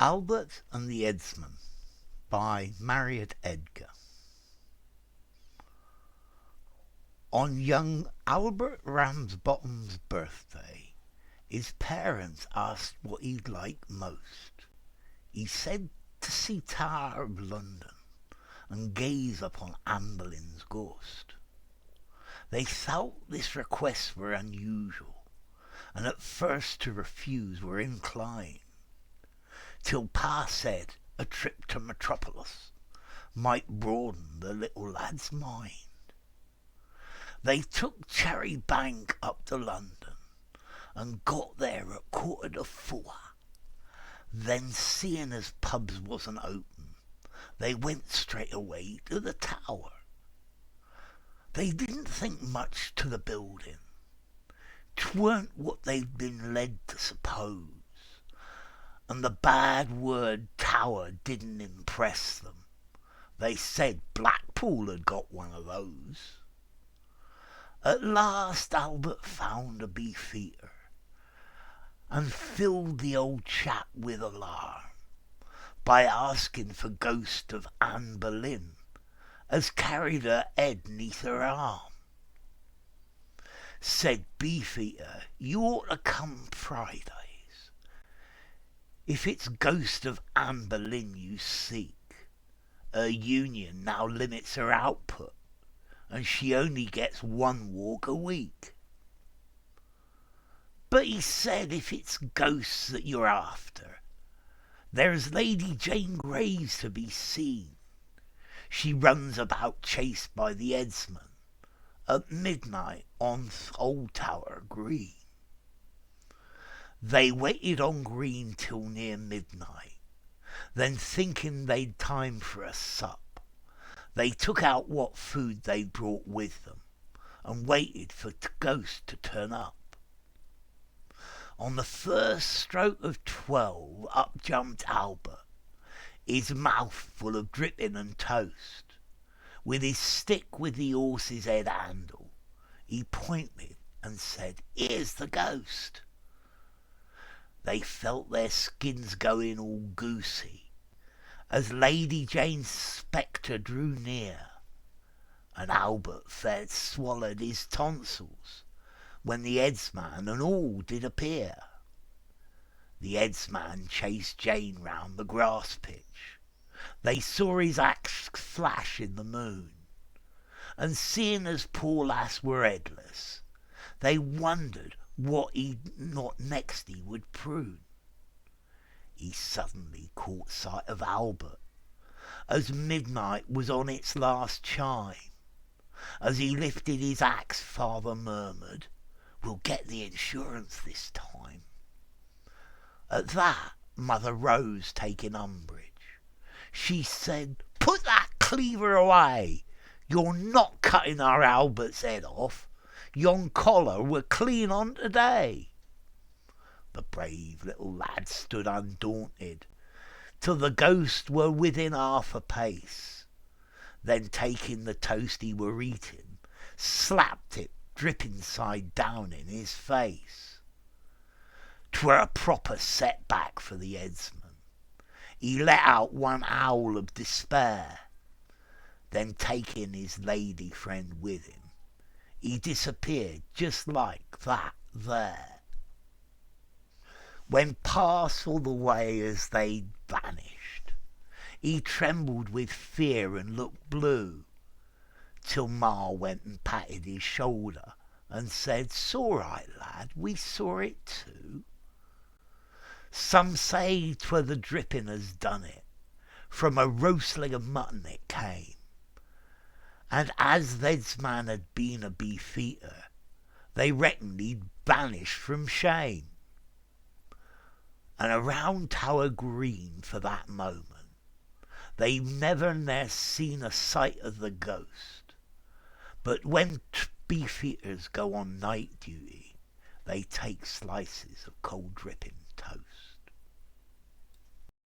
Albert and the Eadsman by Marriott Edgar. On young Albert Ramsbottom's birthday, his parents asked what he'd like most. He said to see Tower of London and gaze upon Anne Boleyn's ghost. They thought this request were unusual, and at first to refuse were inclined. Til Pa said a trip to Metropolis might broaden the little lad's mind. They took charrybank up to London and got there at 4:45. Then, seeing as pubs wasn't open, they went straight away to the Tower. They didn't think much to the building. 'Tweren't what they'd been led to suppose, and the bad word Tower didn't impress them. They said Blackpool had got one of those. At last Albert found a Beefeater and filled the old chap with alarm by asking for Ghost of Anne Boleyn, as carried her head neath her arm. Said Beefeater, you ought to come Fridays. If it's Ghost of Anne Boleyn you seek, her union now limits her output, and she only gets one walk a week. But he said if it's ghosts that you're after, there's Lady Jane Graves to be seen. She runs about chased by the Eadsman at midnight on Old Tower Green. They waited on Green till near midnight. Then, thinking they'd time for a sup, they took out what food they'd brought with them and waited for Ghost to turn up. On the first stroke of 12, up jumped Albert, his mouth full of dripping and toast. With his stick with the horse's head handle, he pointed and said, "Here's the ghost." They felt their skins going all goosey as Lady Jane's spectre drew near, and Albert fair swallowed his tonsils when the Eadsman and all did appear. The Eadsman chased Jane round the grass pitch. They saw his axe flash in the moon, and seeing as poor lass were headless, they wondered what next he would prune. He suddenly caught sight of Albert, as midnight was on its last chime. As he lifted his axe, father murmured, "We'll get the insurance this time." At that, mother rose, taking umbrage. She said, "Put that cleaver away. You're not cutting our Albert's head off. Yon collar we're clean on today." The brave little lad stood undaunted till the ghost were within half a pace. Then, taking the toast he were eating, slapped it dripping side down in his face. 'Twere a proper setback for the Eadsman. He let out one howl of despair. Then, taking his lady friend with him, he disappeared just like that there. When past all the way as they'd vanished, he trembled with fear and looked blue, till Ma went and patted his shoulder and said, "'S all right, lad, we saw it too." Some say 'twere the dripping as done it. From a roast leg of mutton it came, and as the Eadsman had been a Beefeater, they reckoned he'd vanished from shame. And around Tower Green for that moment, they never ne'er seen a sight of the ghost. But when Beefeaters go on night duty, they take slices of cold dripping